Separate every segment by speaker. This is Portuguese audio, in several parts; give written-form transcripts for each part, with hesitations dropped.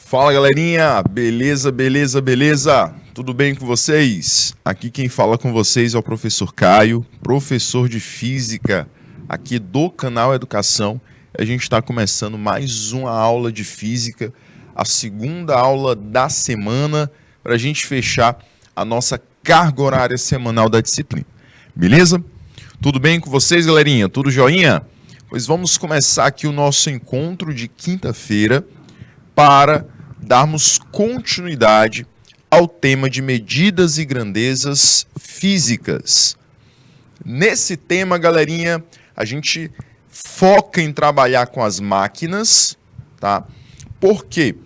Speaker 1: Fala galerinha, beleza, beleza, beleza? Tudo bem com vocês? Aqui quem fala com vocês é o professor Caio, professor de Física aqui do canal Educação. A gente está começando mais uma aula de Física, a segunda aula da semana, para a gente fechar a nossa carga horária semanal da disciplina. Beleza? Tudo bem com vocês, galerinha? Tudo joinha? Pois vamos começar aqui o nosso encontro de quinta-feira para darmos continuidade ao tema de medidas e grandezas físicas. Nesse tema, galerinha, a gente foca em trabalhar com as máquinas, tá? Por quê?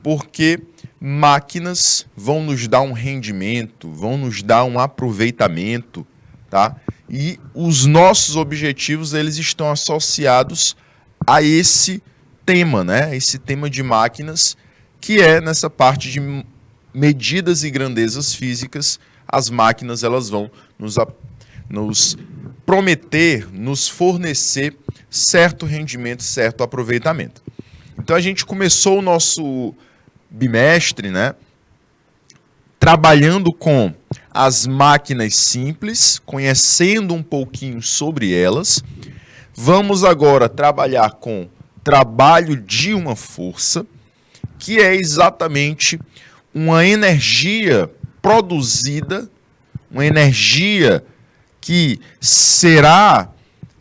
Speaker 1: Porque máquinas vão nos dar um rendimento, vão nos dar um aproveitamento, tá? E os nossos objetivos, eles estão associados a esse tema, né? Esse tema de máquinas, que é nessa parte de medidas e grandezas físicas. As máquinas, elas vão nos prometer, nos fornecer certo rendimento, certo aproveitamento. Então a gente começou o nosso bimestre, né, trabalhando com as máquinas simples, conhecendo um pouquinho sobre elas. Vamos agora trabalhar com trabalho de uma força, que é exatamente uma energia produzida, uma energia que será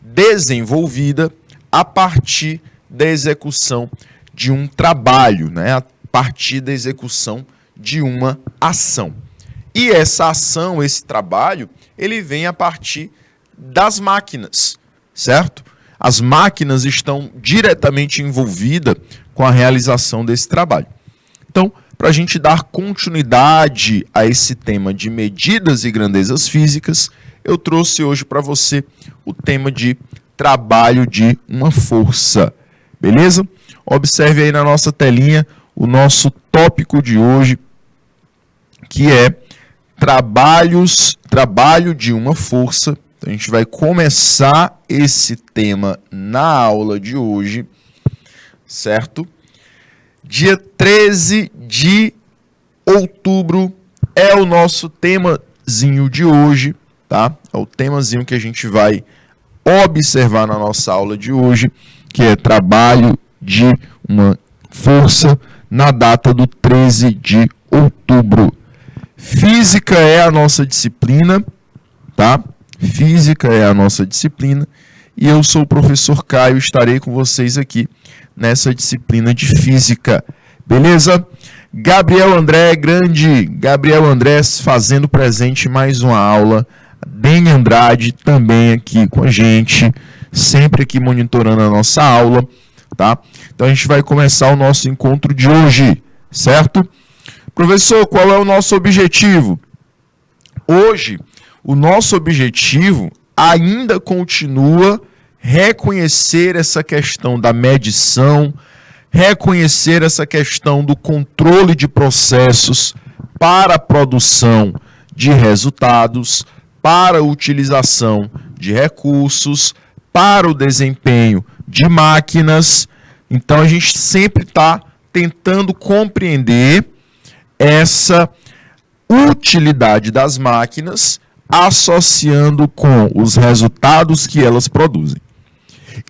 Speaker 1: desenvolvida a partir da execução de um trabalho, né? A partir da execução de uma ação. E essa ação, esse trabalho, ele vem a partir das máquinas, certo? As máquinas estão diretamente envolvidas com a realização desse trabalho. Então, para a gente dar continuidade a esse tema de medidas e grandezas físicas, eu trouxe hoje para você o tema de trabalho de uma força. Beleza? Observe aí na nossa telinha o nosso tópico de hoje, que é trabalho de uma força. Então, a gente vai começar esse tema na aula de hoje, certo? Dia 13 de outubro é o nosso temazinho de hoje, tá? É o temazinho que a gente vai observar na nossa aula de hoje, que é trabalho de uma força na data do 13 de outubro. Física é a nossa disciplina, tá? Física é a nossa disciplina e eu sou o professor Caio, estarei com vocês aqui nessa disciplina de Física, beleza? Gabriel André, grande Gabriel André fazendo presente em mais uma aula, Deni Andrade também aqui com a gente, sempre aqui monitorando a nossa aula, tá? Então a gente vai começar o nosso encontro de hoje, certo? Professor, qual é o nosso objetivo? Hoje, o nosso objetivo ainda continua reconhecer essa questão da medição, reconhecer essa questão do controle de processos para a produção de resultados, para a utilização de recursos, para o desempenho de máquinas. Então, a gente sempre está tentando compreender essa utilidade das máquinas, associando com os resultados que elas produzem.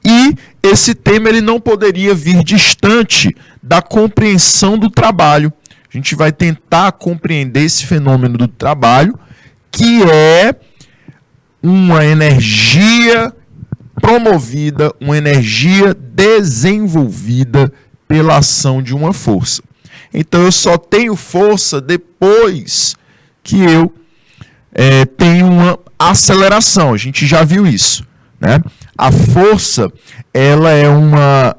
Speaker 1: E esse tema ele não poderia vir distante da compreensão do trabalho. A gente vai tentar compreender esse fenômeno do trabalho, que é uma energia promovida, uma energia desenvolvida pela ação de uma força. Então eu só tenho força depois que eu tenho uma aceleração. A gente já viu isso, né? A força, ela é uma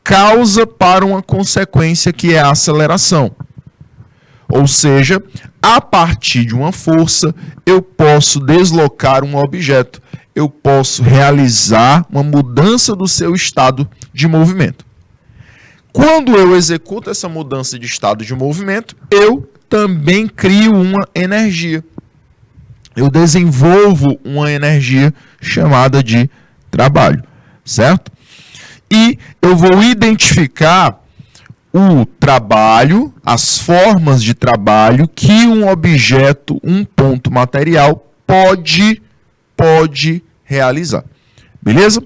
Speaker 1: causa para uma consequência, que é a aceleração. Ou seja, a partir de uma força, eu posso deslocar um objeto. Eu posso realizar uma mudança do seu estado de movimento. Quando eu executo essa mudança de estado de movimento, eu também crio uma energia. Eu desenvolvo uma energia chamada de trabalho, certo? E eu vou identificar o trabalho, as formas de trabalho que um objeto, um ponto material pode realizar. Beleza?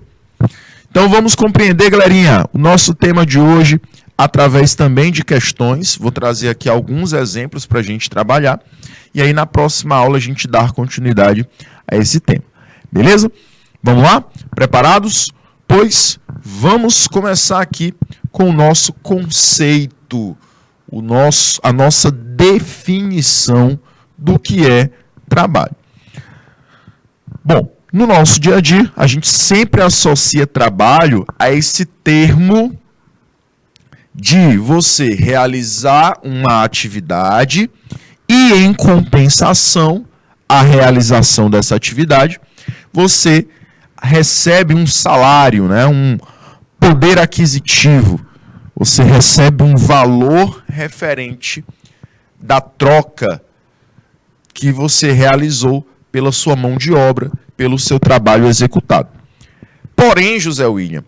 Speaker 1: Então vamos compreender, galerinha, o nosso tema de hoje através também de questões. Vou trazer aqui alguns exemplos para a gente trabalhar e aí na próxima aula a gente dar continuidade a esse tema. Beleza? Vamos lá? Preparados? Pois vamos começar aqui com o nosso conceito, a nossa definição do que é trabalho. Bom, no nosso dia a dia, a gente sempre associa trabalho a esse termo de você realizar uma atividade e, em compensação à realização dessa atividade, você recebe um salário, né? Um poder aquisitivo. Você recebe um valor referente da troca que você realizou pela sua mão de obra, pelo seu trabalho executado. Porém, José William,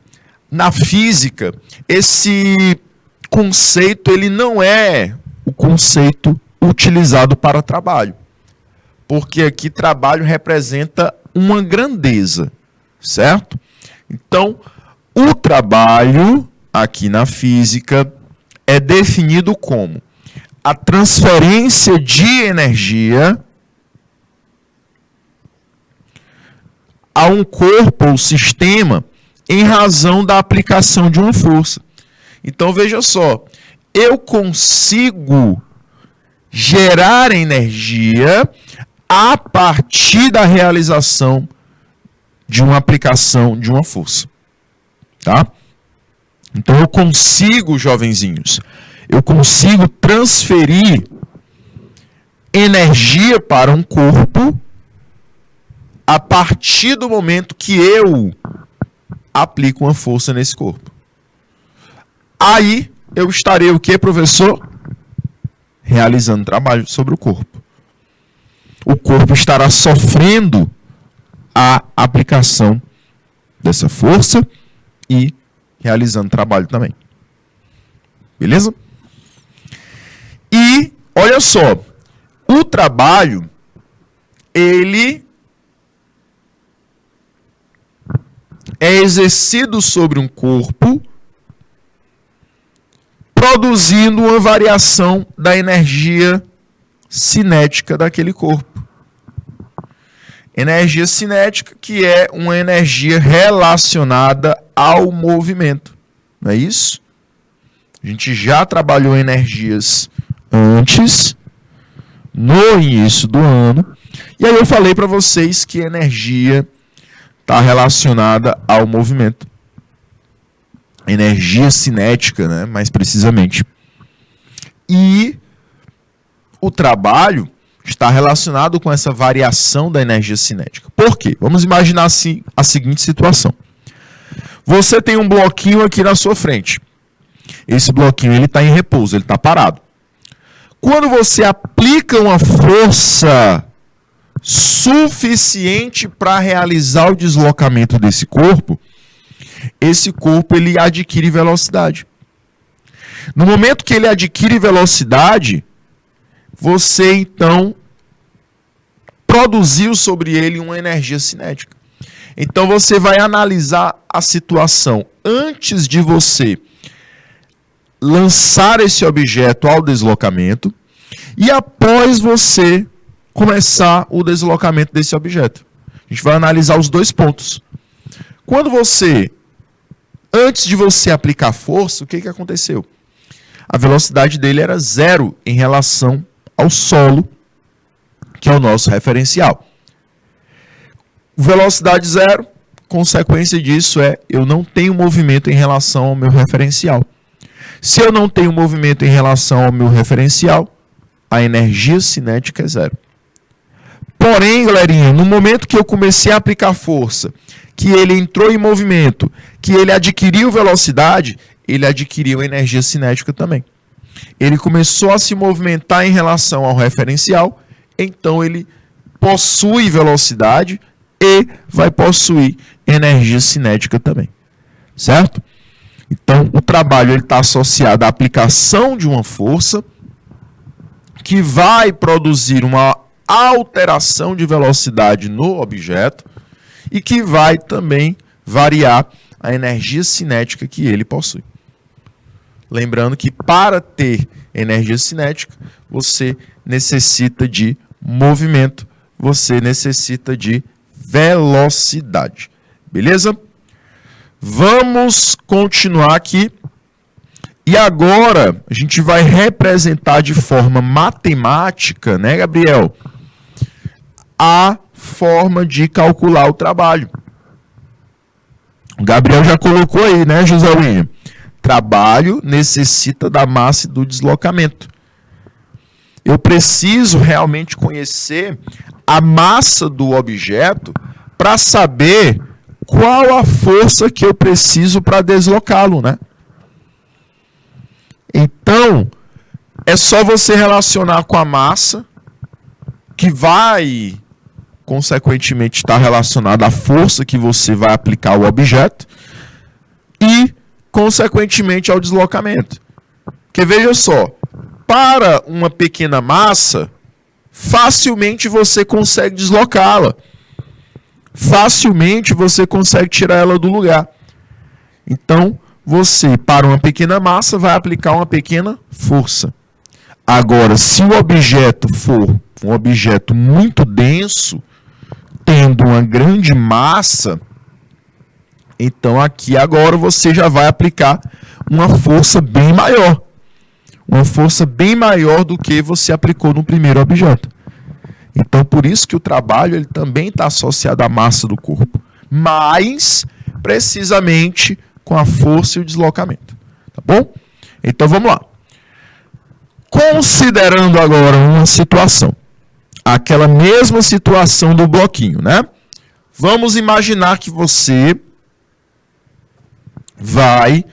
Speaker 1: na física, esse conceito ele não é o conceito utilizado para trabalho. Porque aqui trabalho representa uma grandeza, certo? Então, o trabalho, aqui na física, é definido como a transferência de energia a um corpo ou sistema em razão da aplicação de uma força. Então, veja só, eu consigo gerar energia a partir da realização de uma aplicação de uma força. Tá? Então, eu consigo, jovenzinhos, eu consigo transferir energia para um corpo a partir do momento que eu aplico uma força nesse corpo. Aí eu estarei o quê, professor? Realizando trabalho sobre o corpo. O corpo estará sofrendo a aplicação dessa força e realizando trabalho também. Beleza? E, olha só, o trabalho, ele é exercido sobre um corpo, produzindo uma variação da energia cinética daquele corpo. Energia cinética, que é uma energia relacionada ao movimento. Não é isso? A gente já trabalhou energias antes, no início do ano, e aí eu falei para vocês que energia está relacionada ao movimento. Energia cinética, né? Mais precisamente. E o trabalho está relacionado com essa variação da energia cinética. Por quê? Vamos imaginar assim a seguinte situação. Você tem um bloquinho aqui na sua frente. Esse bloquinho ele está em repouso, ele está parado. Quando você aplica uma força suficiente para realizar o deslocamento desse corpo, esse corpo ele adquire velocidade. No momento que ele adquire velocidade, você então produziu sobre ele uma energia cinética. Então você vai analisar a situação antes de você lançar esse objeto ao deslocamento e após você começar o deslocamento desse objeto. A gente vai analisar os dois pontos. Quando você, antes de você aplicar força, o que aconteceu? A velocidade dele era 0 em relação ao solo, que é o nosso referencial. Velocidade 0, consequência disso é eu não tenho movimento em relação ao meu referencial. Se eu não tenho movimento em relação ao meu referencial, a energia cinética é 0. Porém, galerinha, no momento que eu comecei a aplicar força, que ele entrou em movimento, que ele adquiriu velocidade, ele adquiriu energia cinética também. Ele começou a se movimentar em relação ao referencial, então ele possui velocidade e vai possuir energia cinética também. Certo? Então, o trabalho está associado à aplicação de uma força que vai produzir uma alteração de velocidade no objeto e que vai também variar a energia cinética que ele possui. Lembrando que para ter energia cinética, você necessita de movimento, você necessita de velocidade. Beleza? Vamos continuar aqui. E agora a gente vai representar de forma matemática, né, Gabriel? A forma de calcular o trabalho. O Gabriel já colocou aí, né, José William? Trabalho necessita da massa e do deslocamento. Eu preciso realmente conhecer a massa do objeto para saber qual a força que eu preciso para deslocá-lo, né? Então, é só você relacionar com a massa, que vai, consequentemente, estar relacionada à força que você vai aplicar ao objeto e, consequentemente, ao deslocamento. Porque veja só, para uma pequena massa, facilmente você consegue deslocá-la. Facilmente você consegue tirar ela do lugar. Então, você, para uma pequena massa, vai aplicar uma pequena força. Agora, se o objeto for um objeto muito denso, tendo uma grande massa, então aqui agora você já vai aplicar uma força bem maior. Uma força bem maior do que você aplicou no primeiro objeto. Então, por isso que o trabalho ele também está associado à massa do corpo. Mas, precisamente, com a força e o deslocamento. Tá bom? Então, vamos lá. Considerando agora uma situação. Aquela mesma situação do bloquinho, né? Vamos imaginar que você vai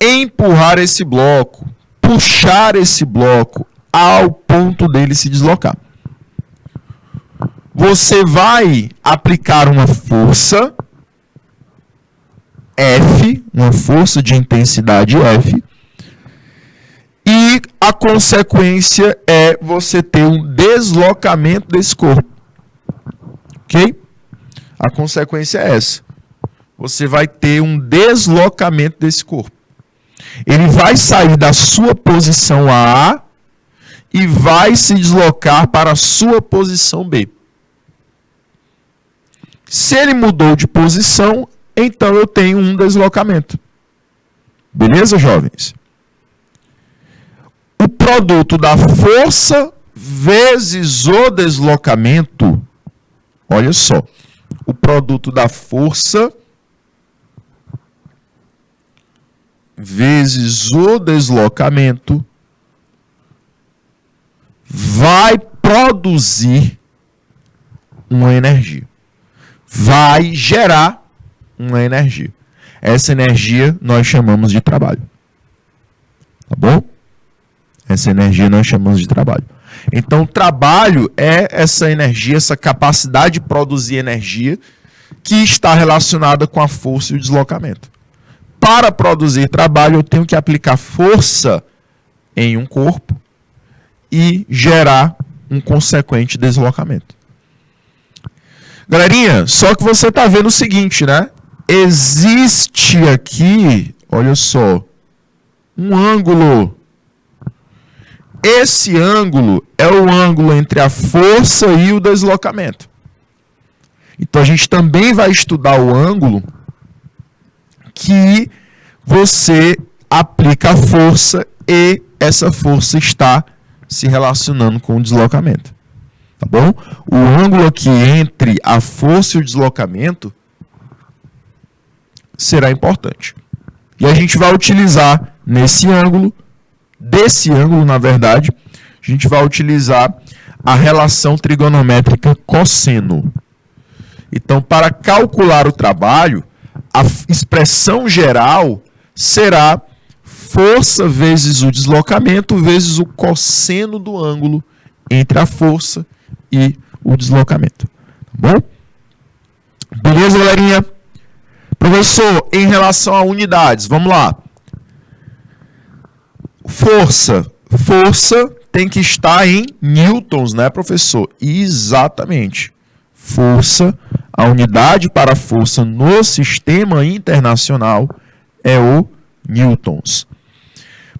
Speaker 1: empurrar esse bloco, puxar esse bloco ao ponto dele se deslocar. Você vai aplicar uma força F, uma força de intensidade F, e a consequência é você ter um deslocamento desse corpo. Ok? A consequência é essa. Você vai ter um deslocamento desse corpo. Ele vai sair da sua posição A e vai se deslocar para a sua posição B. Se ele mudou de posição, então eu tenho um deslocamento. Beleza, jovens? O produto da força vezes o deslocamento, olha só, o produto da força vezes o deslocamento vai produzir uma energia. Vai gerar uma energia. Essa energia nós chamamos de trabalho. Tá bom? Essa energia nós chamamos de trabalho. Então, o trabalho é essa energia, essa capacidade de produzir energia que está relacionada com a força e o deslocamento. Para produzir trabalho, eu tenho que aplicar força em um corpo e gerar um consequente deslocamento. Galerinha, só que você está vendo o seguinte, né? Existe aqui, olha só, um ângulo. Esse ângulo é o ângulo entre a força e o deslocamento. Então, a gente também vai estudar o ângulo que você aplica a força e essa força está se relacionando com o deslocamento. Tá bom? O ângulo aqui entre a força e o deslocamento será importante. E a gente vai utilizar nesse ângulo, desse ângulo, na verdade, a gente vai utilizar a relação trigonométrica cosseno. Então, para calcular o trabalho, a expressão geral será força vezes o deslocamento vezes o cosseno do ângulo entre a força e o deslocamento. Tá bom? Beleza, galerinha? Professor, em relação a unidades, vamos lá. Força tem que estar em newtons, né, professor? Exatamente. Força, a unidade para força no sistema internacional é o newtons.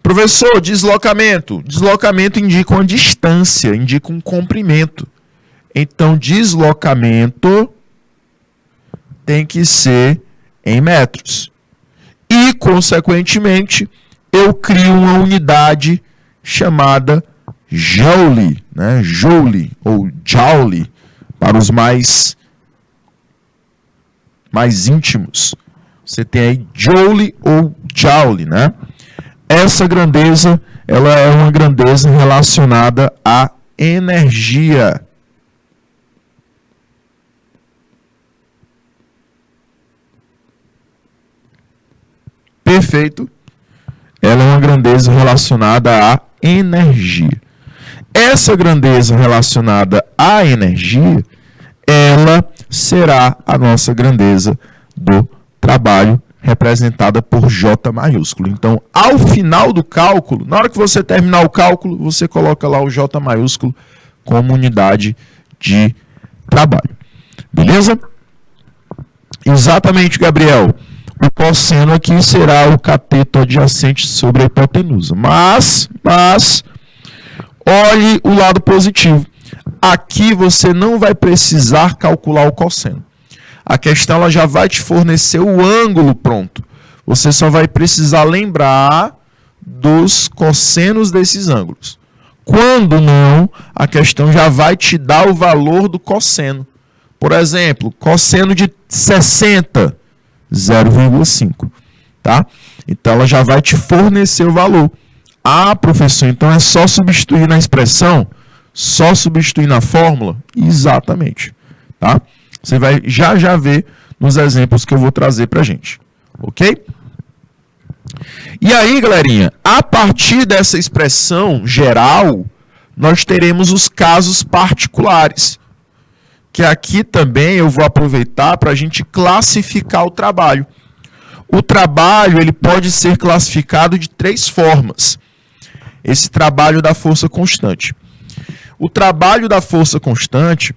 Speaker 1: Professor, deslocamento. Deslocamento indica uma distância, indica um comprimento. Então, deslocamento tem que ser em metros. E, consequentemente, eu crio uma unidade chamada joule, né? Joule ou joule, para os mais íntimos. Você tem aí joule ou joule, né? Essa grandeza, ela é uma grandeza relacionada à energia. Perfeito. Ela é uma grandeza relacionada à energia. Essa grandeza relacionada à energia, ela será a nossa grandeza do trabalho, representada por J maiúsculo. Então, ao final do cálculo, na hora que você terminar o cálculo, você coloca lá o J maiúsculo como unidade de trabalho. Beleza? Exatamente, Gabriel. O cosseno aqui será o cateto adjacente sobre a hipotenusa. Mas, olhe o lado positivo. Aqui você não vai precisar calcular o cosseno. A questão ela já vai te fornecer o ângulo pronto. Você só vai precisar lembrar dos cossenos desses ângulos. Quando não, a questão já vai te dar o valor do cosseno. Por exemplo, cosseno de 60, 0,5. Tá? Então, ela já vai te fornecer o valor. Ah, professor, então é só substituir na expressão? Só substituir na fórmula? Exatamente. Tá? Você vai já ver nos exemplos que eu vou trazer para a gente. Ok? E aí, galerinha, a partir dessa expressão geral, nós teremos os casos particulares. Que aqui também eu vou aproveitar para a gente classificar o trabalho. O trabalho ele pode ser classificado de 3 formas. Esse trabalho da força constante. O trabalho da força constante,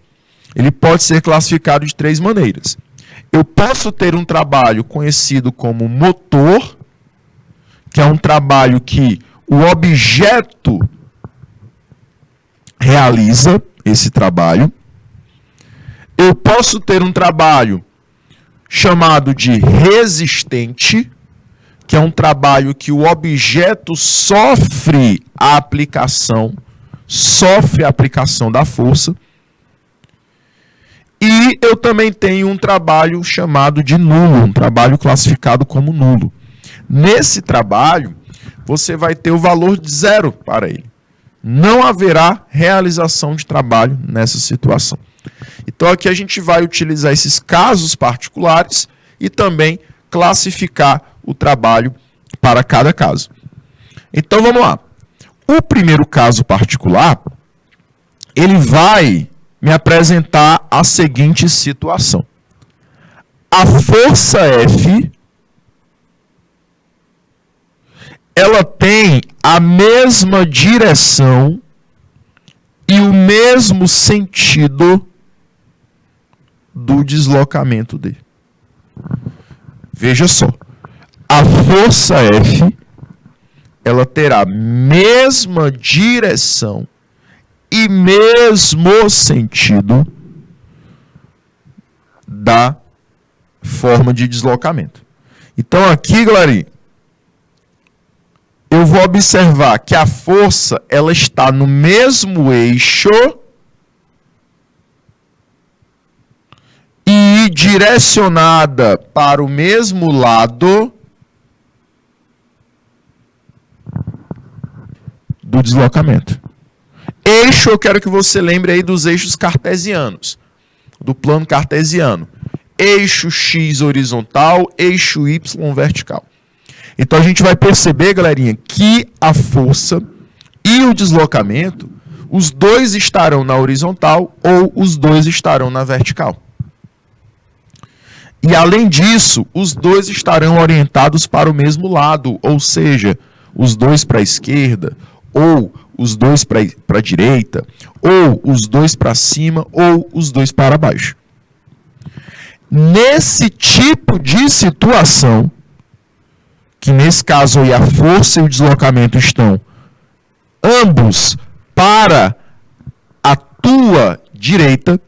Speaker 1: ele pode ser classificado de 3 maneiras. Eu posso ter um trabalho conhecido como motor, que é um trabalho que o objeto realiza esse trabalho. Eu posso ter um trabalho chamado de resistente, que é um trabalho que o objeto sofre a aplicação da força. E eu também tenho um trabalho chamado de nulo, um trabalho classificado como nulo. Nesse trabalho, você vai ter o valor de 0 para ele. Não haverá realização de trabalho nessa situação. Então, aqui a gente vai utilizar esses casos particulares e também classificar o trabalho para cada caso. Então, vamos lá. O primeiro caso particular, ele vai me apresentar a seguinte situação. A força F, ela tem a mesma direção e o mesmo sentido do deslocamento D. Veja só. A força F, ela terá a mesma direção e mesmo sentido da forma de deslocamento. Então aqui, galerinha, eu vou observar que a força ela está no mesmo eixo e direcionada para o mesmo lado do deslocamento. Eixo, eu quero que você lembre aí dos eixos cartesianos, do plano cartesiano. Eixo X horizontal, eixo Y vertical. Então a gente vai perceber, galerinha, que a força e o deslocamento, os dois estarão na horizontal ou os dois estarão na vertical. E além disso, os dois estarão orientados para o mesmo lado, ou seja, os dois para a esquerda, ou os dois para a direita, ou os dois para cima, ou os dois para baixo. Nesse tipo de situação, que nesse caso aí a força e o deslocamento estão ambos para a tua direita,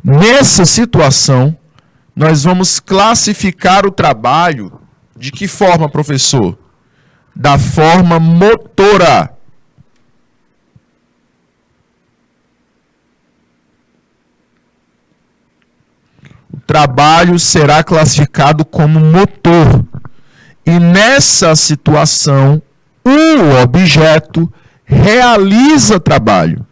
Speaker 1: nessa situação, nós vamos classificar o trabalho de que forma, professor? Da forma motora. O trabalho será classificado como motor. E nessa situação, o objeto realiza trabalho.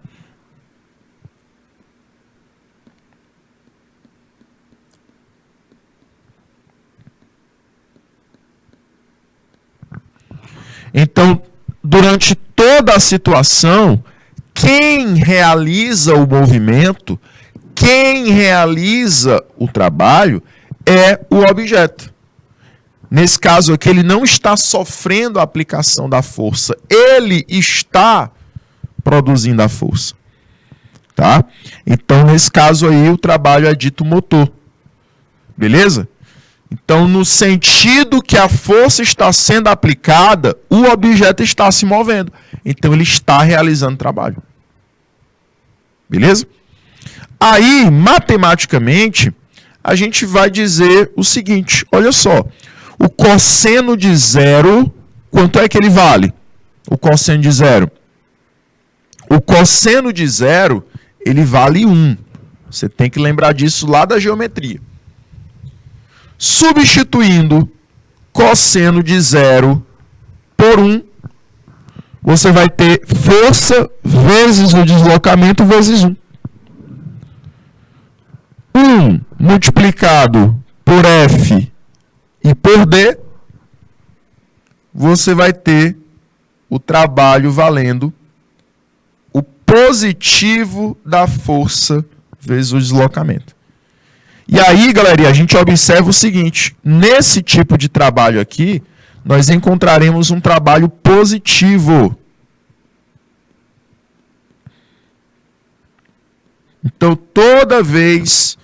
Speaker 1: Então, durante toda a situação, quem realiza o movimento, quem realiza o trabalho é o objeto. Nesse caso aqui, ele não está sofrendo a aplicação da força, ele está produzindo a força. Tá? Então, nesse caso aí, o trabalho é dito motor. Beleza? Então, no sentido que a força está sendo aplicada, o objeto está se movendo. Então, ele está realizando trabalho. Beleza? Aí, matematicamente, a gente vai dizer o seguinte, olha só. O cosseno de zero, quanto é que ele vale? O cosseno de zero. O cosseno de zero, ele vale 1. Você tem que lembrar disso lá da geometria. Substituindo cosseno de zero por 1, você vai ter força vezes o deslocamento vezes 1. 1 multiplicado por F e por D, você vai ter o trabalho valendo o positivo da força vezes o deslocamento. E aí, galerinha, a gente observa o seguinte, nesse tipo de trabalho aqui, nós encontraremos um trabalho positivo. Então, toda vez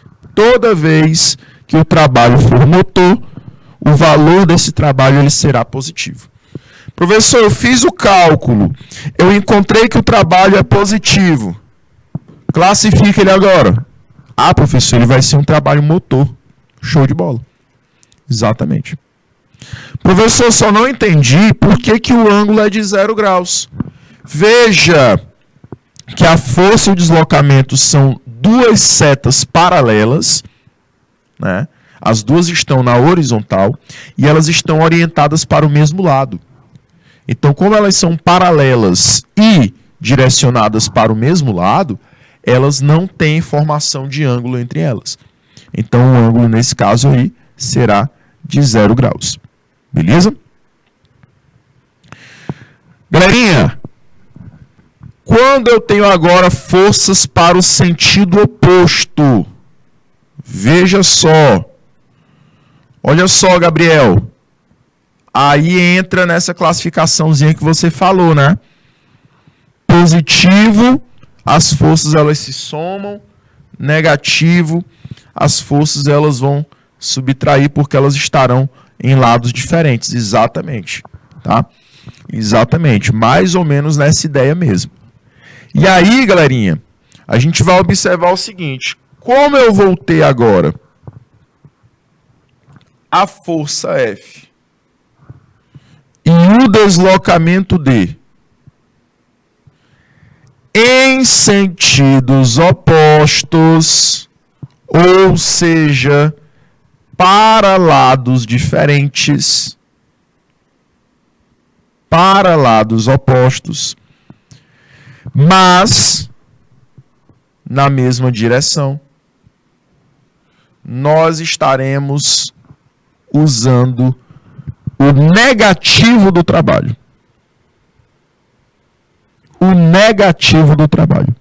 Speaker 1: que o trabalho for motor, o valor desse trabalho ele será positivo. Professor, eu fiz o cálculo, eu encontrei que o trabalho é positivo. Classifica ele agora. Ah, professor, ele vai ser um trabalho motor. Show de bola. Exatamente. Professor, só não entendi por que o ângulo é de 0 graus. Veja que a força e o deslocamento são duas setas paralelas, né? As duas estão na horizontal e elas estão orientadas para o mesmo lado. Então, como elas são paralelas e direcionadas para o mesmo lado, elas não têm formação de ângulo entre elas. Então, o ângulo, nesse caso aí, será de 0 graus. Beleza? Galerinha, quando eu tenho agora forças para o sentido oposto, veja só. Olha só, Gabriel. Aí entra nessa classificaçãozinha que você falou, né? Positivo, as forças elas se somam, negativo, as forças elas vão subtrair porque elas estarão em lados diferentes, exatamente, tá? Exatamente, mais ou menos nessa ideia mesmo. E aí, galerinha, a gente vai observar o seguinte, como eu vou ter agora a força F e o deslocamento D em sentidos opostos, ou seja, para lados diferentes, para lados opostos, mas na mesma direção, nós estaremos usando o negativo do trabalho. O negativo do trabalho.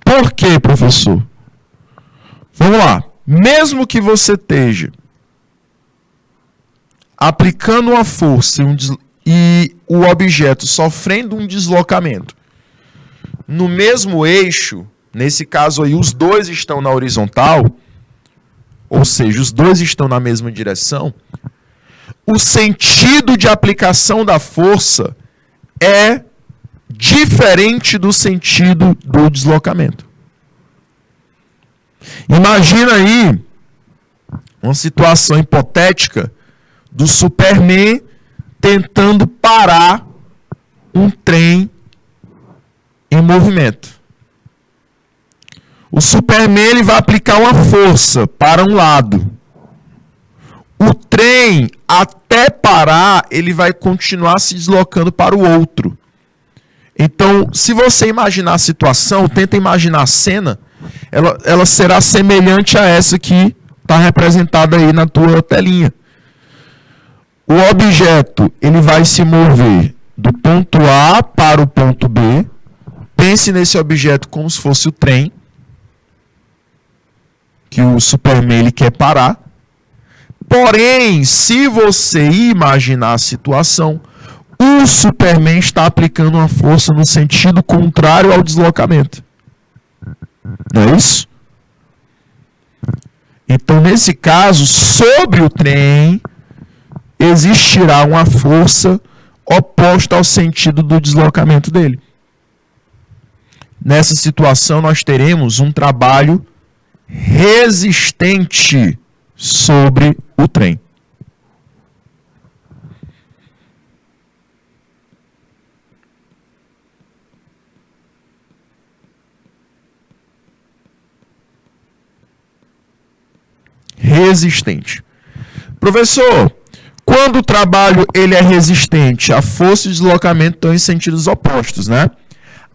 Speaker 1: Por quê, professor? Vamos lá. Mesmo que você esteja aplicando uma força e o objeto sofrendo um deslocamento no mesmo eixo, nesse caso aí os dois estão na horizontal, ou seja, os dois estão na mesma direção, o sentido de aplicação da força é diferente do sentido do deslocamento. Imagina aí uma situação hipotética do Superman tentando parar um trem em movimento. O Superman ele vai aplicar uma força para um lado. O trem, até parar, ele vai continuar se deslocando para o outro. Então, se você imaginar a situação, tenta imaginar a cena, ela será semelhante a essa que está representada aí na tua telinha. O objeto ele vai se mover do ponto A para o ponto B. Pense nesse objeto como se fosse o trem que o Superman ele quer parar. Porém, se você imaginar a situação, o Superman está aplicando uma força no sentido contrário ao deslocamento. Não é isso? Então, nesse caso, sobre o trem, existirá uma força oposta ao sentido do deslocamento dele. Nessa situação, nós teremos um trabalho resistente sobre o trem. Resistente. Professor, quando o trabalho ele é resistente, a força e o deslocamento estão em sentidos opostos, né?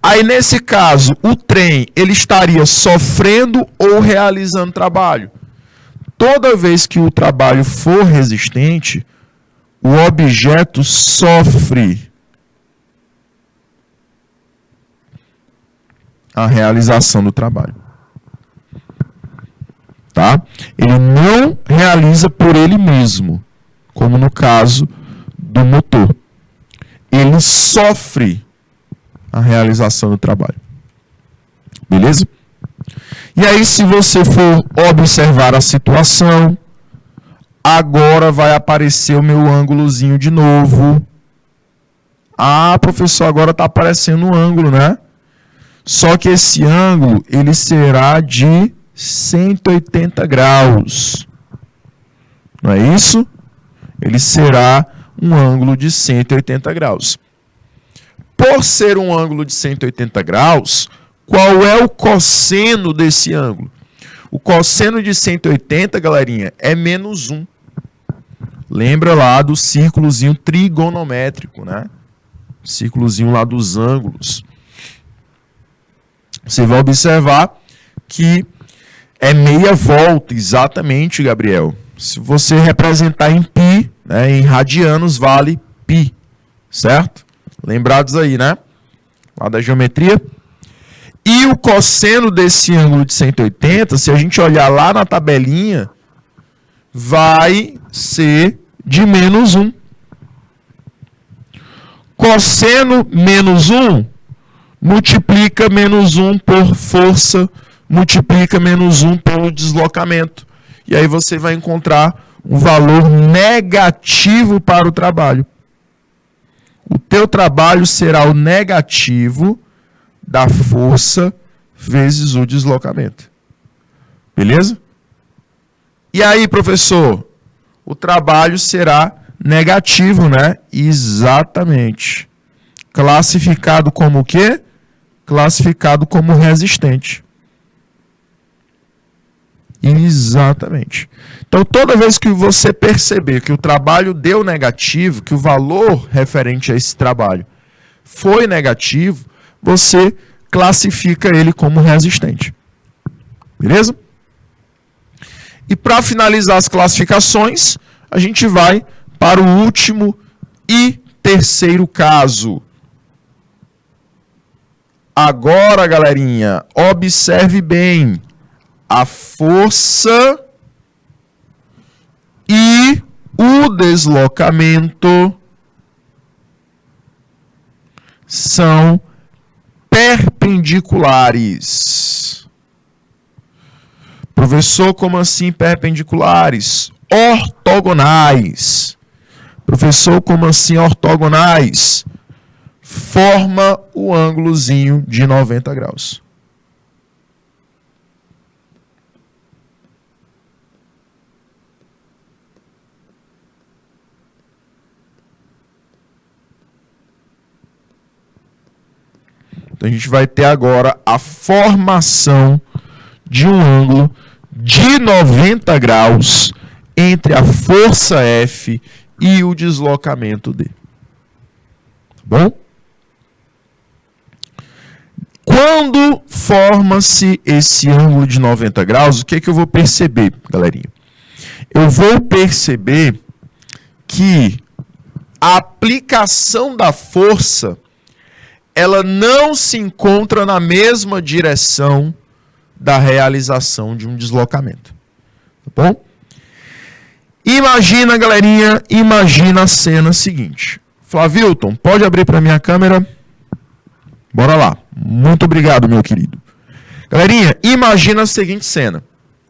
Speaker 1: Aí, nesse caso, o trem ele estaria sofrendo ou realizando trabalho. Toda vez que o trabalho for resistente, o objeto sofre a realização do trabalho. Tá? Ele não realiza por ele mesmo, como no caso do motor. Ele sofre a realização do trabalho. Beleza? E aí, se você for observar a situação, agora vai aparecer o meu ângulozinho de novo. Ah, professor, agora está aparecendo um ângulo, né? Só que esse ângulo, ele será de 180 graus. Não é isso? Ele será um ângulo de 180 graus. Por ser um ângulo de 180 graus, qual é o cosseno desse ângulo? O cosseno de 180, galerinha, é menos 1. Lembra lá do círculozinho trigonométrico, né? Círculozinho lá dos ângulos. Você vai observar que é meia volta, exatamente, Gabriel. Se você representar em π, né, em radianos, vale π, certo? Lembrados aí, né? Lá da geometria. E o cosseno desse ângulo de 180, se a gente olhar lá na tabelinha, vai ser de menos 1. Cosseno menos 1 multiplica menos 1 por força, multiplica menos 1 pelo deslocamento. E aí você vai encontrar um valor negativo para o trabalho. O teu trabalho será o negativo da força vezes o deslocamento. Beleza? E aí, professor? O trabalho será negativo, né? Exatamente. Classificado como o quê? Classificado como resistente. Exatamente. Então, toda vez que você perceber que o trabalho deu negativo, que o valor referente a esse trabalho foi negativo, você classifica ele como resistente. Beleza? E para finalizar as classificações, a gente vai para o último e terceiro caso. Agora, galerinha, observe bem. a força e o deslocamento são perpendiculares. Professor, como assim perpendiculares? Ortogonais. Professor, como assim ortogonais? Forma o ângulozinho de 90 graus. Então a gente vai ter agora a formação de um ângulo de 90 graus entre a força F e o deslocamento D. Tá bom? Quando forma-se esse ângulo de 90 graus, o que é que eu vou perceber, galerinha? Eu vou perceber que a aplicação da força ela não se encontra na mesma direção da realização de um deslocamento. Tá bom? Imagina, galerinha, imagina a cena seguinte. Flavilton, pode abrir para minha câmera? Bora lá. Muito obrigado, meu querido. Galerinha, imagina a seguinte cena.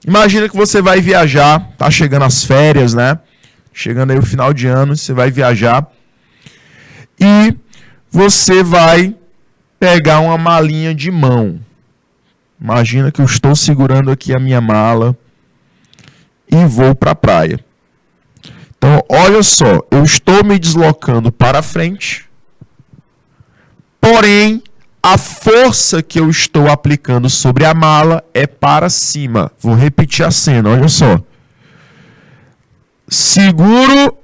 Speaker 1: Imagina que você vai viajar, tá chegando as férias, né? Chegando aí o final de ano, você vai viajar e você vai pegar uma malinha de mão. Imagina que eu estou segurando aqui a minha mala e vou para a praia. Então, olha só, eu estou me deslocando para frente, porém, a força que eu estou aplicando sobre a mala é para cima. Vou repetir a cena, olha só. Seguro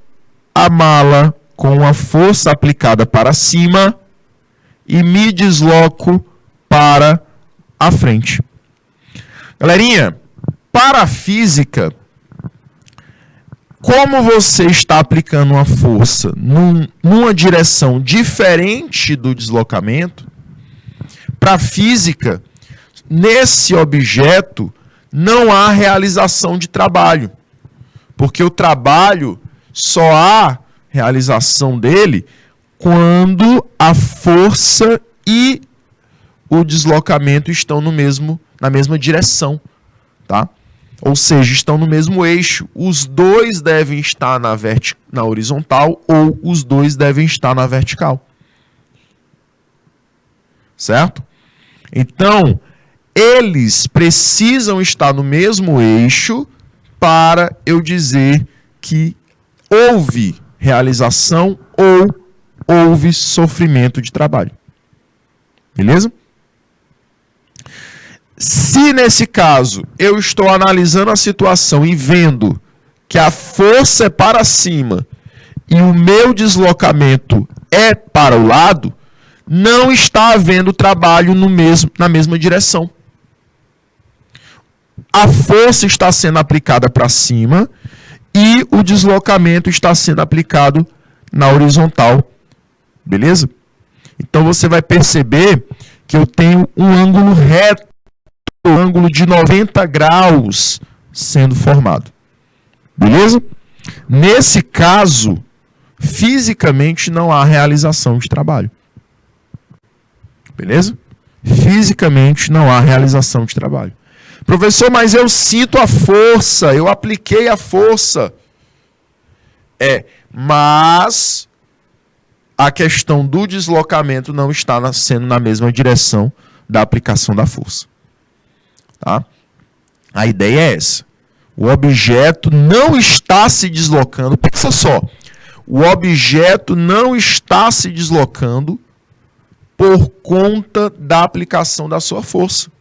Speaker 1: a mala com a força aplicada para cima e me desloco para a frente. Galerinha, para a física, como você está aplicando uma força numa direção diferente do deslocamento, para a física, nesse objeto não há realização de trabalho, porque o trabalho só há realização dele quando a força e o deslocamento estão na mesma direção, tá? Ou seja, estão no mesmo eixo. Os dois devem estar na horizontal ou os dois devem estar na vertical. Certo? Então, eles precisam estar no mesmo eixo para eu dizer que houve realização ou houve sofrimento de trabalho. Beleza? Se nesse caso eu estou analisando a situação e vendo que a força é para cima e o meu deslocamento é para o lado, não está havendo trabalho na mesma direção. A força está sendo aplicada para cima e o deslocamento está sendo aplicado na horizontal. Beleza? Então você vai perceber que eu tenho um ângulo reto, um ângulo de 90 graus sendo formado. Beleza? Nesse caso, fisicamente não há realização de trabalho. Beleza? Fisicamente não há realização de trabalho. Professor, mas eu sinto a força, eu apliquei a força. Mas a questão do deslocamento não está sendo na mesma direção da aplicação da força. Tá? A ideia é essa. O objeto não está se deslocando. Pensa só. O objeto não está se deslocando por conta da aplicação da sua força.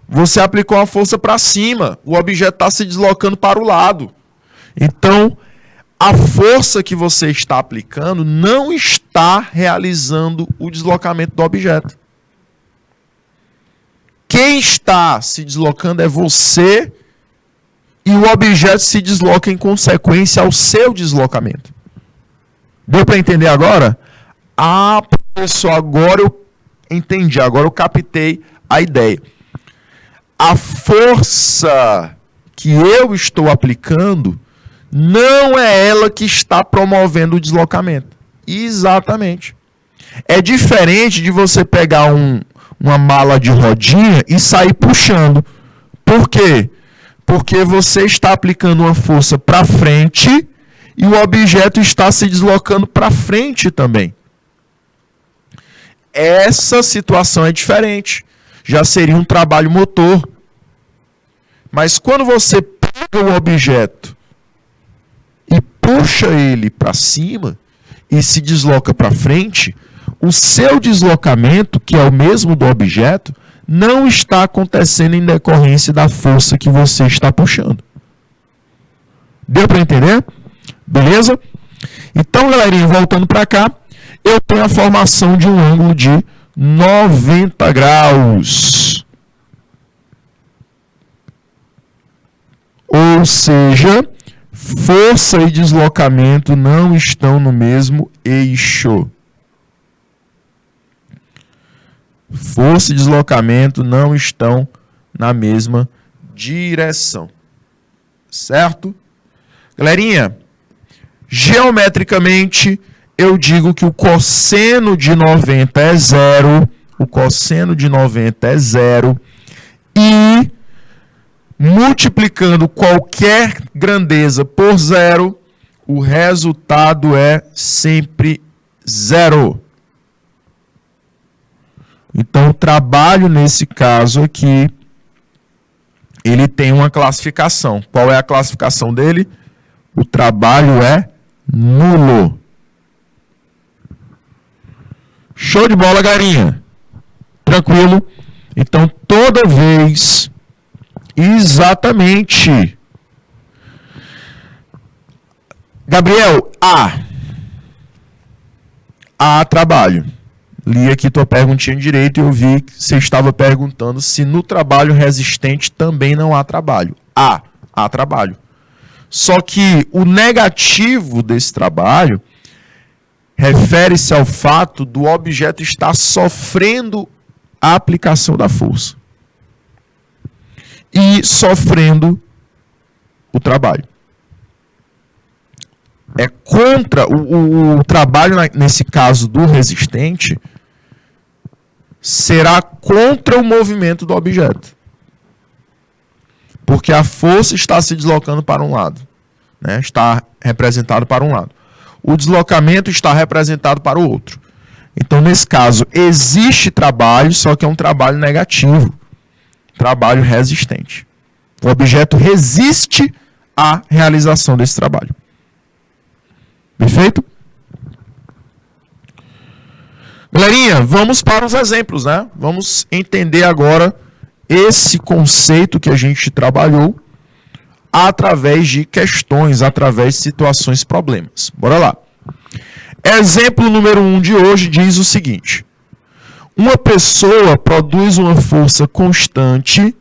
Speaker 1: Você aplicou a força para cima. O objeto está se deslocando para o lado. Então, a força que você está aplicando não está realizando o deslocamento do objeto. Quem está se deslocando é você e o objeto se desloca em consequência ao seu deslocamento. Deu para entender agora? Ah, professor, agora eu entendi, agora eu captei a ideia. A força que eu estou aplicando não é ela que está promovendo o deslocamento. Exatamente. É diferente de você pegar uma mala de rodinha e sair puxando. Por quê? Porque você está aplicando uma força para frente e o objeto está se deslocando para frente também. Essa situação é diferente. Já seria um trabalho motor. Mas quando você pega o objeto e puxa ele para cima e se desloca para frente, o seu deslocamento, que é o mesmo do objeto, não está acontecendo em decorrência da força que você está puxando. Deu para entender? Beleza? Então, galerinha, voltando para cá, eu tenho a formação de um ângulo de 90 graus. Ou seja, força e deslocamento não estão no mesmo eixo. Força e deslocamento não estão na mesma direção. Certo? Galerinha, geometricamente, eu digo que o cosseno de 90 é zero. O cosseno de 90 é zero. E multiplicando qualquer grandeza por zero, o resultado é sempre zero. Então, o trabalho, nesse caso aqui, ele tem uma classificação. Qual é a classificação dele? O trabalho é nulo. Show de bola, garinha. Tranquilo? Então, toda vez... Exatamente. Gabriel, trabalho. Li aqui tua perguntinha direito e eu vi que você estava perguntando se no trabalho resistente também não há trabalho. Há trabalho. Só que o negativo desse trabalho refere-se ao fato do objeto estar sofrendo a aplicação da força. E sofrendo o trabalho. É contra o trabalho, nesse caso do resistente, será contra o movimento do objeto. Porque a força está se deslocando para um lado. Né? Está representado para um lado. O deslocamento está representado para o outro. Então, nesse caso, existe trabalho, só que é um trabalho negativo. Trabalho resistente. O objeto resiste à realização desse trabalho. Perfeito? Galerinha, vamos para os exemplos, né? Vamos entender agora esse conceito que a gente trabalhou através de questões, através de situações, problemas. Bora lá. Exemplo número 1 de hoje diz o seguinte: uma pessoa produz uma força constante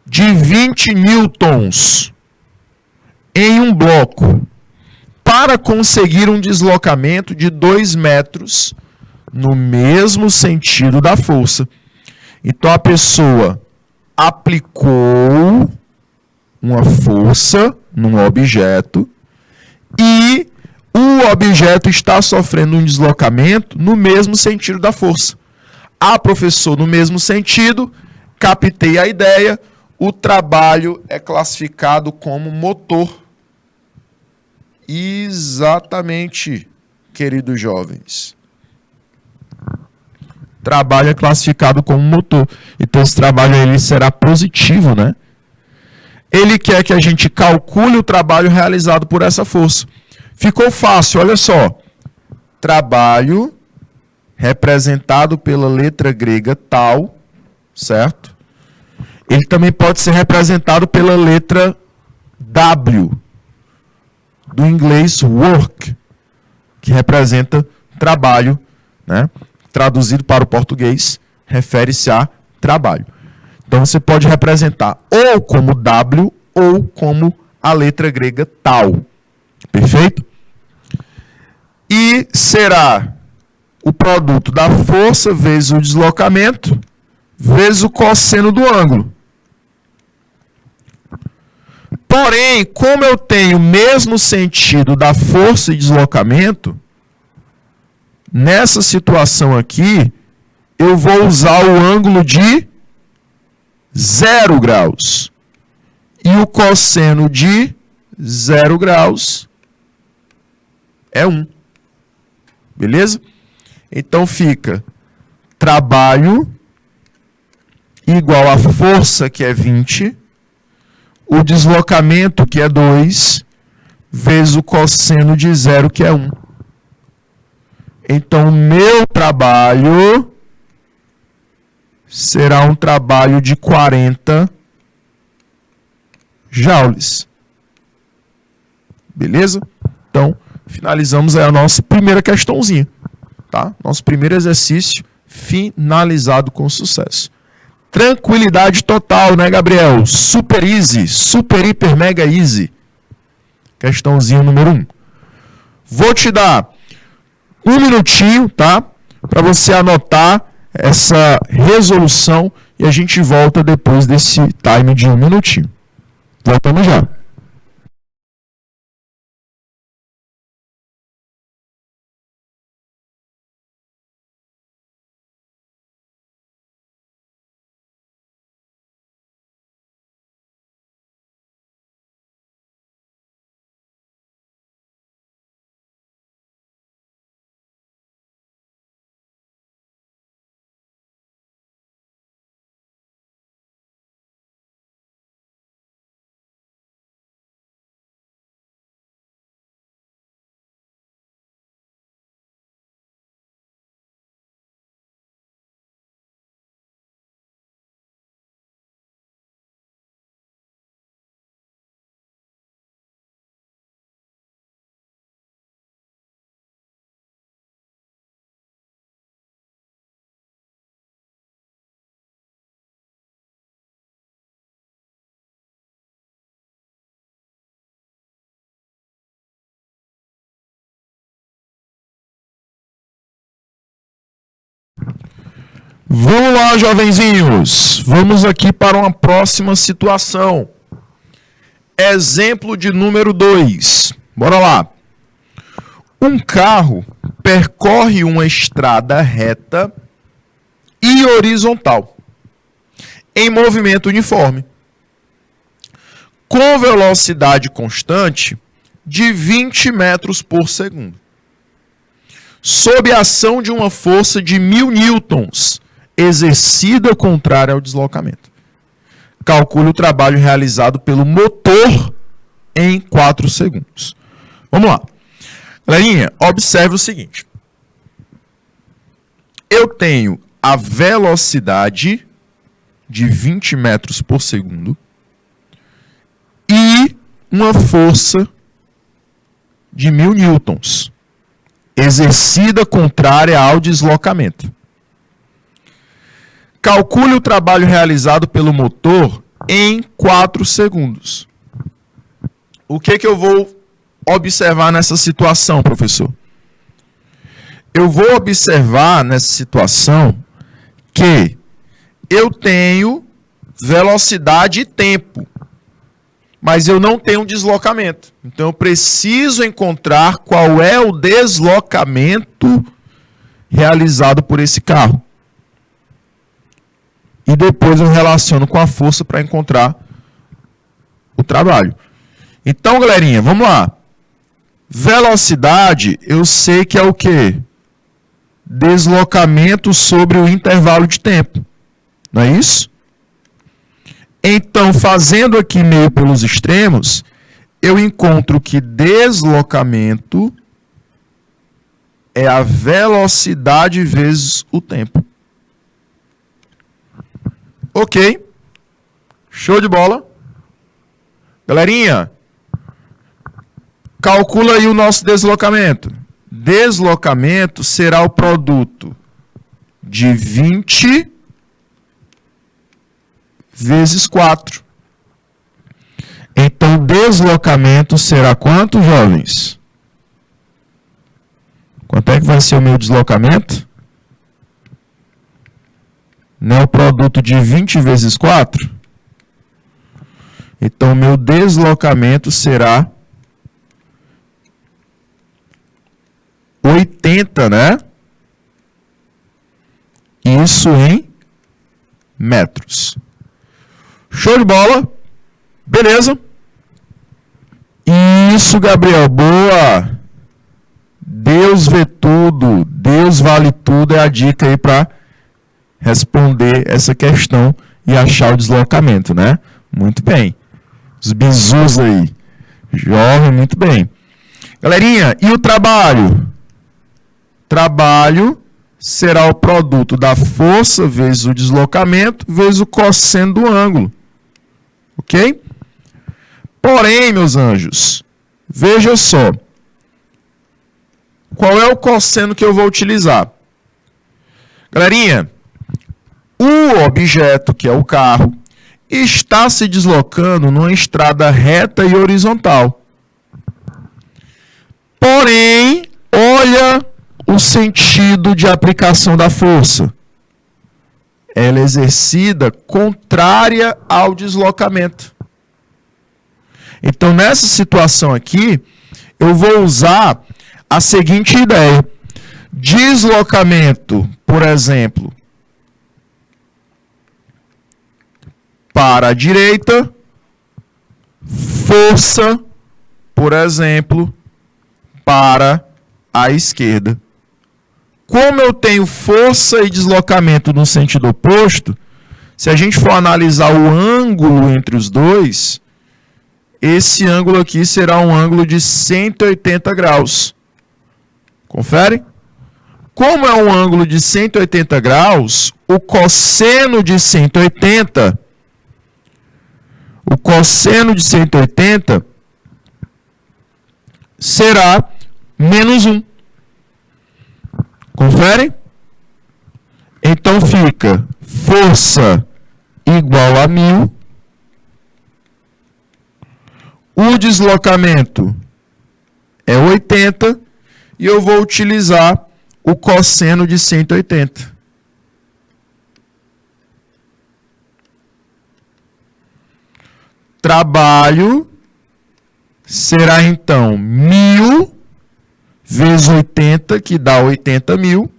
Speaker 1: de 20 newtons em um bloco para conseguir um deslocamento de 2 metros no mesmo sentido da força. Então, a pessoa aplicou uma força num objeto e o objeto está sofrendo um deslocamento no mesmo sentido da força. Professor, no mesmo sentido, captei a ideia, o trabalho é classificado como motor. Exatamente, queridos jovens. Trabalho é classificado como motor. Então, esse trabalho ele será positivo, né? Ele quer que a gente calcule o trabalho realizado por essa força. Ficou fácil, olha só. Trabalho representado pela letra grega tal, certo? Ele também pode ser representado pela letra W, do inglês work, que representa trabalho, né? Traduzido para o português, refere-se a trabalho. Então, você pode representar ou como W ou como a letra grega tal. Perfeito? E será o produto da força vezes o deslocamento vezes o cosseno do ângulo. Porém, como eu tenho o mesmo sentido da força e deslocamento, nessa situação aqui, eu vou usar o ângulo de 0 graus. E o cosseno de 0 graus é 1. Beleza? Então fica trabalho igual a força, que é 20, o deslocamento, que é 2, vezes o cosseno de 0, que é 1. Então, o meu trabalho será um trabalho de 40 joules. Beleza? Então, finalizamos aí a nossa primeira questãozinha. Tá? Nosso primeiro exercício finalizado com sucesso. Tranquilidade total, né, Gabriel? Super easy, super, hiper, mega easy. Questãozinha número 1. Vou te dar um minutinho, tá? Para você anotar essa resolução e a gente volta depois desse time de um minutinho. Voltamos já. Vamos lá, jovenzinhos. Vamos aqui para uma próxima situação. Exemplo de número 2. Bora lá. Um carro percorre uma estrada reta e horizontal, em movimento uniforme, com velocidade constante de 20 metros por segundo, sob a ação de uma força de 1000 newtons, exercida contrária ao deslocamento. Calcule o trabalho realizado pelo motor em 4 segundos. Vamos lá. Galerinha, observe o seguinte. Eu tenho a velocidade de 20 metros por segundo e uma força de 1000 newtons, exercida contrária ao deslocamento. Calcule o trabalho realizado pelo motor em 4 segundos. O que eu vou observar nessa situação, professor? Eu vou observar nessa situação que eu tenho velocidade e tempo, mas eu não tenho deslocamento. Então, eu preciso encontrar qual é o deslocamento realizado por esse carro. E depois eu relaciono com a força para encontrar o trabalho. Então, galerinha, vamos lá. Velocidade, eu sei que é o quê? Deslocamento sobre o intervalo de tempo. Não é isso? Então, fazendo aqui meio pelos extremos, eu encontro que deslocamento é a velocidade vezes o tempo. Ok. Show de bola. Galerinha, calcula aí o nosso deslocamento. Deslocamento será o produto de 20 vezes 4. Então, deslocamento será quanto, jovens? Quanto é que vai ser o meu deslocamento? Não é o produto de 20 vezes 4? Então, o meu deslocamento será 80, né? Isso em metros. Show de bola? Beleza? Isso, Gabriel. Boa! Deus vê tudo, Deus vale tudo, é a dica aí para responder essa questão e achar o deslocamento, né? Muito bem. Os bizus aí. Jovem, muito bem. Galerinha, e o trabalho? Trabalho será o produto da força vezes o deslocamento vezes o cosseno do ângulo. Ok? Porém, meus anjos, veja só. Qual é o cosseno que eu vou utilizar? Galerinha, o objeto, que é o carro, está se deslocando numa estrada reta e horizontal. Porém, olha o sentido de aplicação da força. Ela é exercida contrária ao deslocamento. Então, nessa situação aqui, eu vou usar a seguinte ideia. Deslocamento, por exemplo, para a direita, força, por exemplo, para a esquerda. Como eu tenho força e deslocamento no sentido oposto, se a gente for analisar o ângulo entre os dois, esse ângulo aqui será um ângulo de 180 graus. Confere? Como é um ângulo de 180 graus, o cosseno de 180 será menos 1. Confere? Então fica força igual a 1000. O deslocamento é 80 e eu vou utilizar o cosseno de 180. Trabalho será então 1000 vezes 80, que dá 80.000,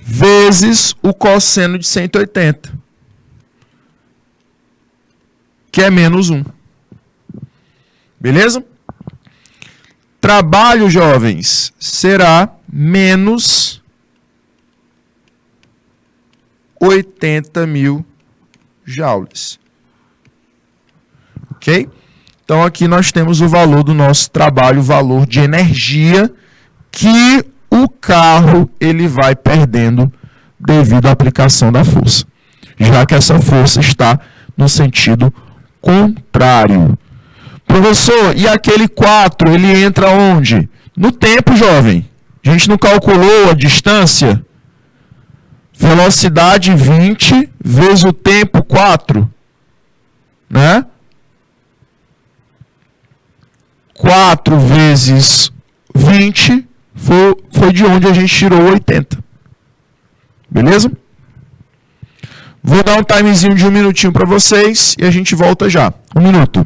Speaker 1: vezes o cosseno de 180, que é menos 1. Beleza? Trabalho, jovens, será menos 80.000 joules. Ok? Então, aqui nós temos o valor do nosso trabalho, o valor de energia que o carro ele vai perdendo devido à aplicação da força, já que essa força está no sentido contrário. Professor, e aquele 4, ele entra onde? No tempo, jovem. A gente não calculou a distância? Velocidade 20 vezes o tempo 4, né? 4 vezes 20 foi de onde a gente tirou 80. Beleza? Vou dar um timezinho de 1 minutinho para vocês e a gente volta já. 1 minuto.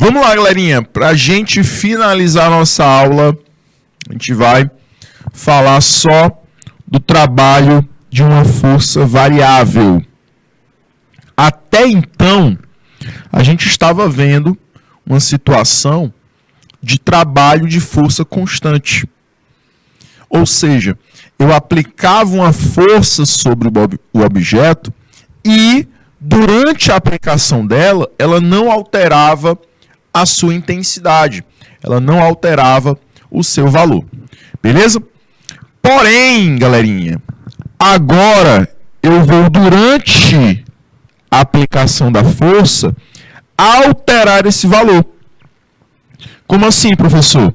Speaker 1: Vamos lá, galerinha. Para a gente finalizar a nossa aula, a gente vai falar só do trabalho de uma força variável. Até então, a gente estava vendo uma situação de trabalho de força constante. Ou seja, eu aplicava uma força sobre o objeto e, durante a aplicação dela, ela não alterava a sua intensidade, ela não alterava o seu valor. Beleza? Porém, galerinha, agora eu vou, durante a aplicação da força, alterar esse valor. Como assim, professor?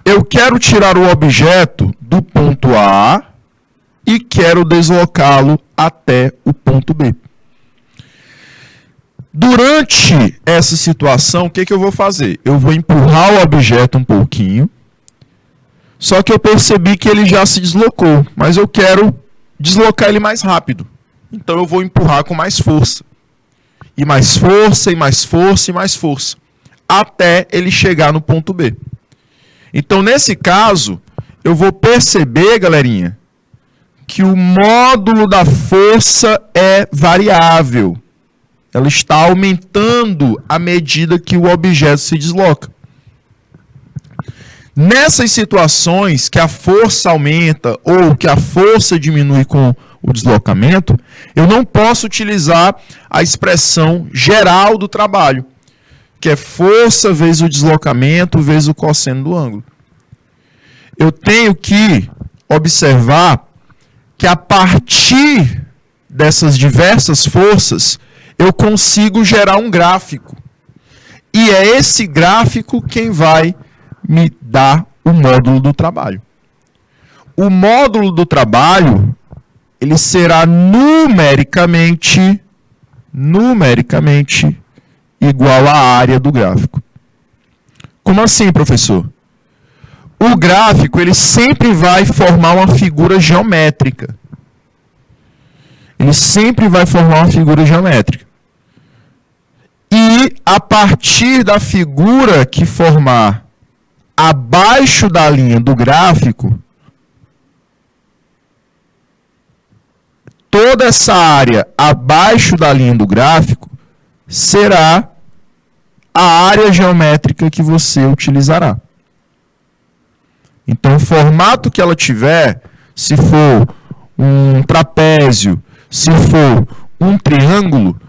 Speaker 1: Eu quero tirar o objeto do ponto A e quero deslocá-lo até o ponto B. Durante essa situação, o que eu vou fazer? Eu vou empurrar o objeto um pouquinho, só que eu percebi que ele já se deslocou, mas eu quero deslocar ele mais rápido. Então eu vou empurrar com mais força. E mais força, e mais força, e mais força. Até ele chegar no ponto B. Então, nesse caso, eu vou perceber, galerinha, que o módulo da força é variável. Ela está aumentando à medida que o objeto se desloca. Nessas situações que a força aumenta ou que a força diminui com o deslocamento, eu não posso utilizar a expressão geral do trabalho, que é força vezes o deslocamento vezes o cosseno do ângulo. Eu tenho que observar que a partir dessas diversas forças, eu consigo gerar um gráfico. E é esse gráfico quem vai me dar o módulo do trabalho. O módulo do trabalho, ele será numericamente igual à área do gráfico. Como assim, professor? O gráfico, ele sempre vai formar uma figura geométrica. Ele sempre vai formar uma figura geométrica. E a partir da figura que formar abaixo da linha do gráfico, toda essa área abaixo da linha do gráfico será a área geométrica que você utilizará. Então, o formato que ela tiver, se for um trapézio, se for um triângulo,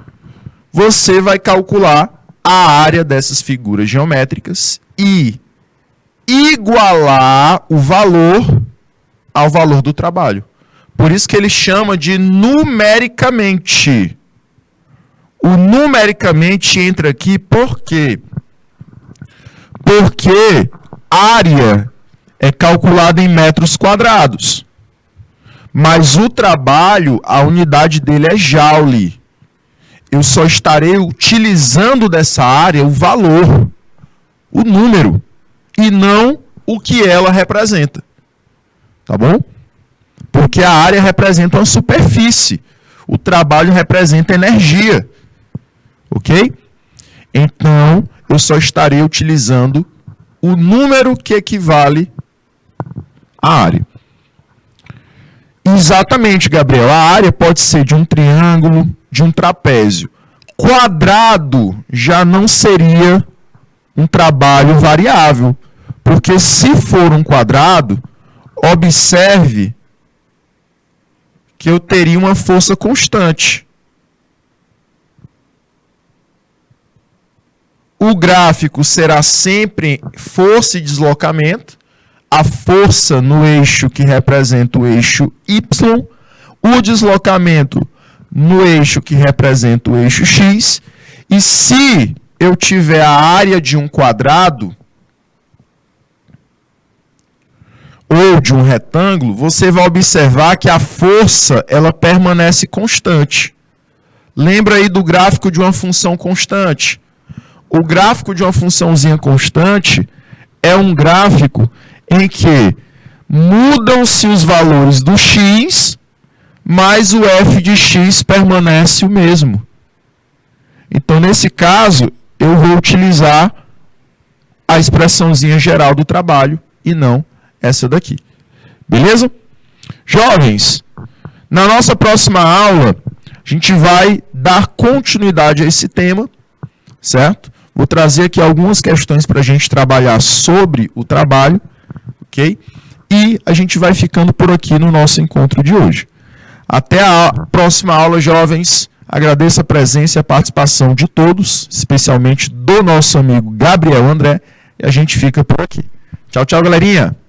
Speaker 1: você vai calcular a área dessas figuras geométricas e igualar o valor ao valor do trabalho. Por isso que ele chama de numericamente. O numericamente entra aqui por quê? Porque área é calculada em metros quadrados. Mas o trabalho, a unidade dele é joule. Eu só estarei utilizando dessa área o valor, o número, e não o que ela representa. Tá bom? Porque a área representa uma superfície. O trabalho representa energia. Ok? Então, eu só estarei utilizando o número que equivale à área. Exatamente, Gabriel. A área pode ser de um triângulo, de um trapézio. Quadrado já não seria um trabalho variável. Porque se for um quadrado, observe que eu teria uma força constante. O gráfico será sempre força e deslocamento, a força no eixo que representa o eixo Y, o deslocamento no eixo que representa o eixo X, e se eu tiver a área de um quadrado ou de um retângulo, você vai observar que a força ela permanece constante. Lembra aí do gráfico de uma função constante? O gráfico de uma funçãozinha constante é um gráfico em que mudam-se os valores do x, mas o f de x permanece o mesmo. Então, nesse caso, eu vou utilizar a expressãozinha geral do trabalho e não essa daqui. Beleza? Jovens, na nossa próxima aula, a gente vai dar continuidade a esse tema, certo? Vou trazer aqui algumas questões para a gente trabalhar sobre o trabalho, ok? E a gente vai ficando por aqui no nosso encontro de hoje. Até a próxima aula, jovens. Agradeço a presença e a participação de todos, especialmente do nosso amigo Gabriel André, e a gente fica por aqui. Tchau, tchau, galerinha!